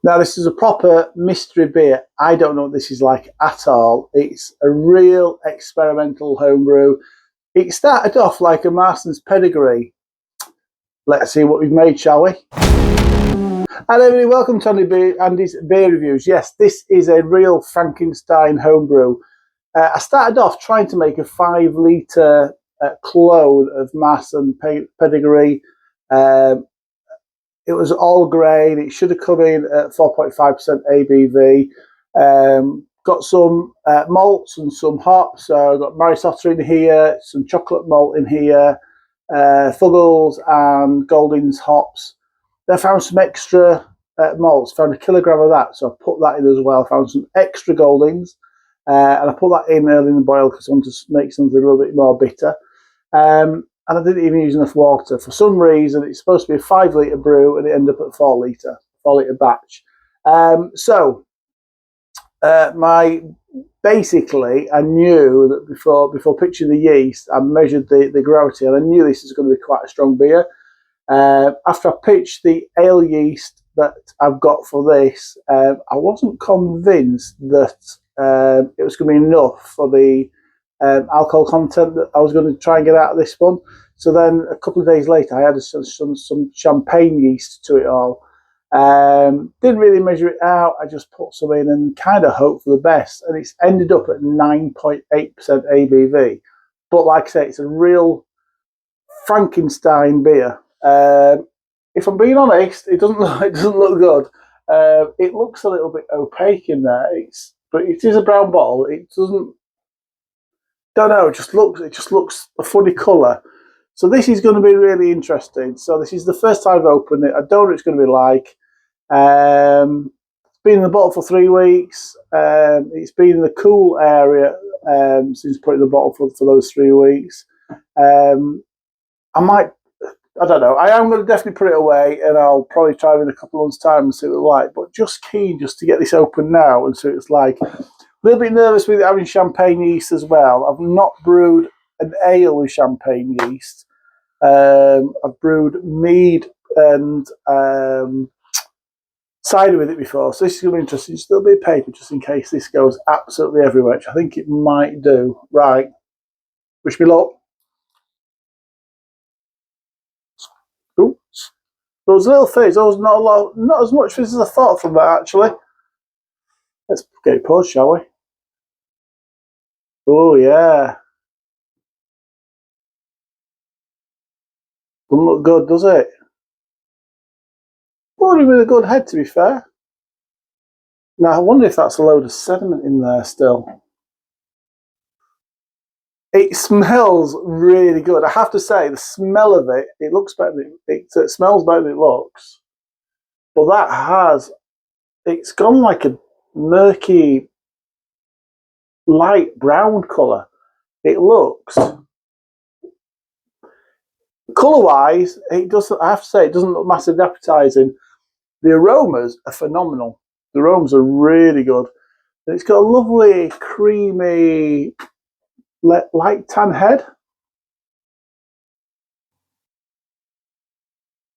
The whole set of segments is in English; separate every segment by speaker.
Speaker 1: Now, this is a proper mystery beer. I don't know what this is like at all. It's a real experimental homebrew. It started off like a Marston's pedigree. Let's see what we've made, shall we? Hello everybody, welcome to Andy's Beer Reviews. Yes, this is a real Frankenstein homebrew. I started off trying to make a 5 litre clone of Marston pedigree. It was all grain. It should have come in at 4.5% ABV. Got some malts and some hops. So I've got Marisotta in here, some chocolate malt in here, Fuggles and Goldings hops. Then I found some extra malts, found a kilogram of that. So I put that in as well. I found some extra Goldings. And I put that in early in the boil because I wanted to make something a little bit more bitter. And I didn't even use enough water. For some reason, it's supposed to be a 5 litre brew, and it ended up at 4 litre batch. Basically, I knew that before pitching the yeast, I measured the gravity, and I knew this is going to be quite a strong beer. After I pitched the ale yeast that I've got for this, I wasn't convinced that it was going to be enough for the alcohol content that I was going to try and get out of this one. So then a couple of days later, I added some champagne yeast to it all. Didn't really measure it out. I just put some in and kind of hoped for the best. And it's ended up at 9.8% ABV. But like I say, it's a real Frankenstein beer. If I'm being honest, it doesn't look good. It looks a little bit opaque in there. But it is a brown bottle. It doesn't. Don't know. It just looks a funny colour. So this is going to be really interesting. So this is the first time I've opened it. I don't know what it's going to be like. It's been in the bottle for 3 weeks. It's been in the cool area since putting the bottle for those 3 weeks. I don't know. I am going to definitely put it away, and I'll probably try it in a couple of months' time and see what it's like. But just keen just to get this open now and see what it's like. A little bit nervous with having champagne yeast as well. I've not brewed an ale with champagne yeast. I've brewed mead and cider with it before, so this is going to be interesting. Just a little bit of paper just in case this goes absolutely everywhere, which I think it might do. Right, wish me luck. Ooh. Those little things, those not as much fizz as I thought from that actually. Let's get it poured, shall we? Oh yeah. Doesn't look good, does it? Pouring with a good head, to be fair. Now, I wonder if that's a load of sediment in there still. It smells really good. I have to say, the smell of it, it looks better than it smells better than it looks. But it's gone like a murky, light brown colour. It looks, colour-wise, I have to say, it doesn't look massively appetising. The aromas are phenomenal. The aromas are really good. It's got a lovely, creamy, light tan head.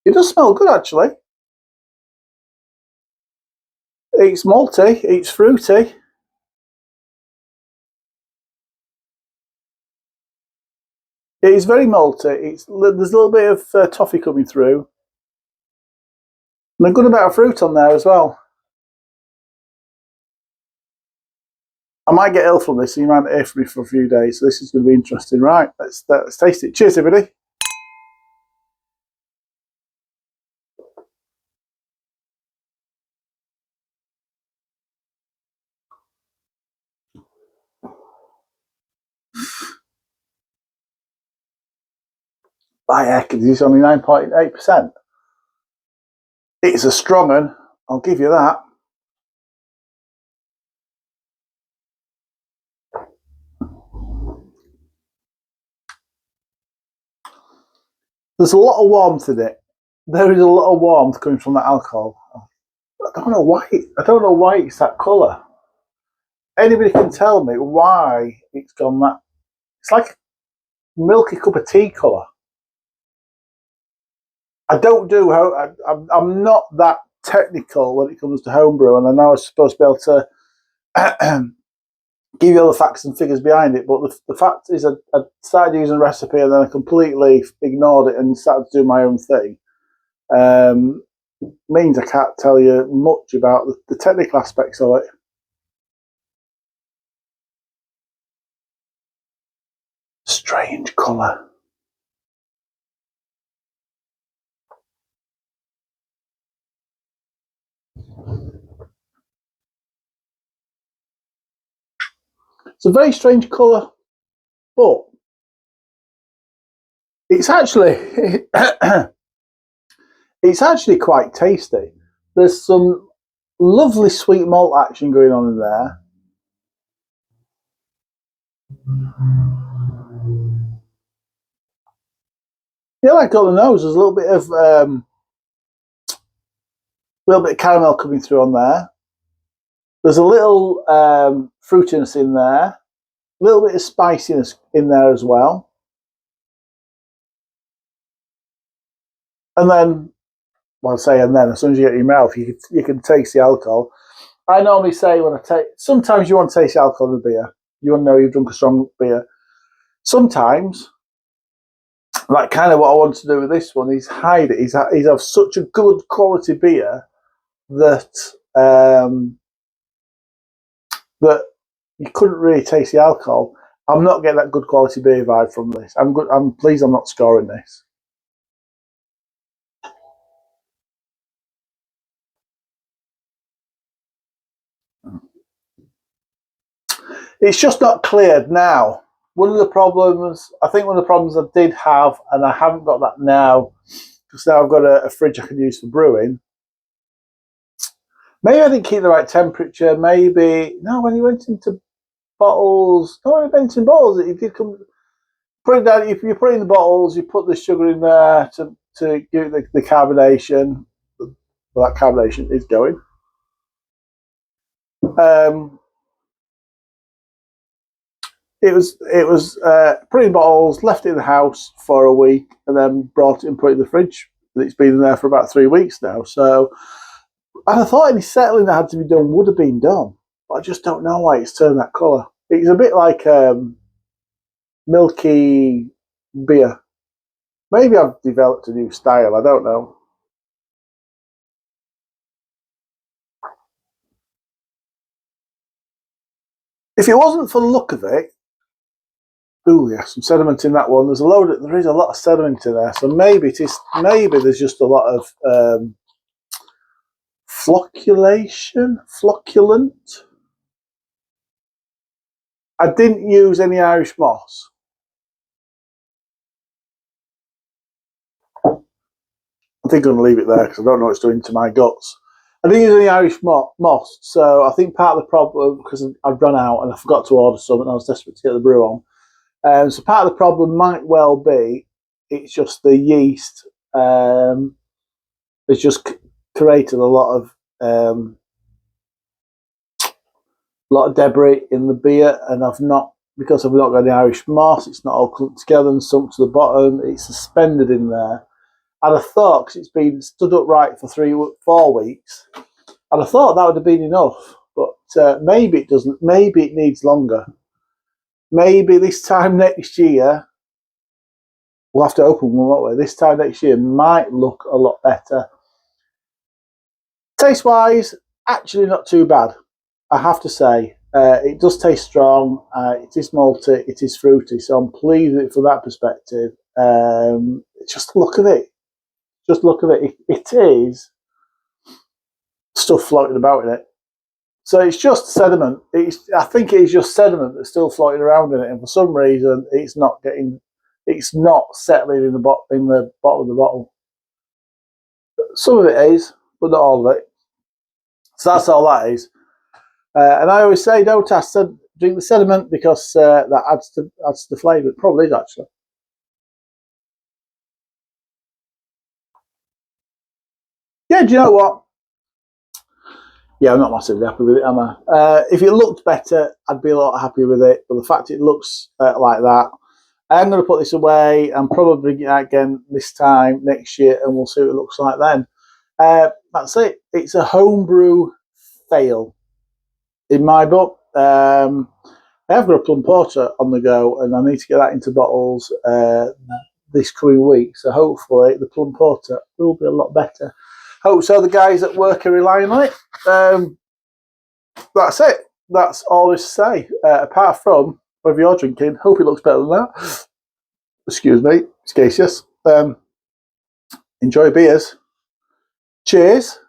Speaker 1: It does smell good, actually. It's malty. It's fruity. It is very malty. There's a little bit of toffee coming through. And a good amount of fruit on there as well. I might get ill from this, so you might hear from me for a few days. So this is going to be interesting. Right, let's taste it. Cheers, everybody. By heck, this is only 9.8%. It's a strong one, I'll give you that. There's a lot of warmth in it. There is a lot of warmth coming from that alcohol. I don't know why it's that colour. Anybody can tell me why it's gone that? It's like a milky cup of tea colour. I'm not that technical when it comes to homebrew, and I know I'm supposed to be able to give you all the facts and figures behind it, but the fact is I started using a recipe and then I completely ignored it and started to do my own thing. Means I can't tell you much about the technical aspects of it. Strange colour. It's a very strange colour, but it's actually it's actually quite tasty. There's some lovely sweet malt action going on in there. Yeah, like on the nose, there's a little bit of caramel coming through on there. There's a little fruitiness in there, a little bit of spiciness in there as well. And then, well, I say, and then as soon as you get your mouth, you can taste the alcohol. I normally say when I take, sometimes you want to taste the alcohol in the beer. You want to know you've drunk a strong beer. Sometimes, like kind of what I want to do with this one, is hide it. Is have such a good quality beer that that you couldn't really taste the alcohol. I'm not getting that good quality beer vibe from this. I'm pleased I'm not scoring this. It's just not cleared now. I think one of the problems I did have, and I haven't got that now, because now I've got a fridge I can use for brewing. Maybe I didn't keep the right temperature. Maybe, no, when you went into bottles, no, when you went into bottles, it did come, put it down, if you put it in the bottles, you put the sugar in there to give it the carbonation. Well, that carbonation is going. It was put in bottles, left it in the house for a week, and then brought it and put it in the fridge. It's been in there for about 3 weeks now. So, and I thought any settling that had to be done would have been done, but I just don't know why it's turned that colour. It's a bit like milky beer. Maybe I've developed a new style. I don't know. If it wasn't for the look of it, ooh, yeah, some sediment in that one. There is a lot of sediment in there, so maybe there's just a lot of flocculant. I didn't use any Irish moss. I think I'm going to leave it there because I don't know what it's doing to my guts. I didn't use any Irish moss, so I think part of the problem, because I'd run out and I forgot to order some and I was desperate to get the brew on. So part of the problem might well be it's just the yeast has just created a lot of debris in the beer, and because I've not got any Irish moss, it's not all clumped together and sunk to the bottom. It's suspended in there. And I thought, because it's been stood upright for 4 weeks, and I thought that would have been enough, but maybe it doesn't. Maybe it needs longer. Maybe this time next year, we'll have to open one, won't we? This time next year might look a lot better. Taste-wise, actually not too bad, I have to say. It does taste strong. It is malty. It is fruity. So I'm pleased with it from that perspective. Just look at it. Just look at it. It is stuff floating about in it. So it's just sediment. I think it's just sediment that's still floating around in it, and for some reason, it's not settling in the bottom of the bottle. Some of it is, but not all of it. So that's all that is. And I always say, don't drink the sediment because that adds to the flavour. It probably is actually. Yeah, do you know what? Yeah, I'm not massively happy with it, am I? If it looked better, I'd be a lot happier with it. But the fact it looks like that, I'm going to put this away and probably bring it out again this time next year, and we'll see what it looks like then. That's it. It's a homebrew fail in my book. I have got a plum porter on the go, and I need to get that into bottles this coming week. So hopefully the plum porter will be a lot better. Hope so. The guys at work are relying on it. That's it. That's all there's to say. Apart from whatever you're drinking, hope it looks better than that. Excuse me, it's gaseous. Enjoy beers. Cheers.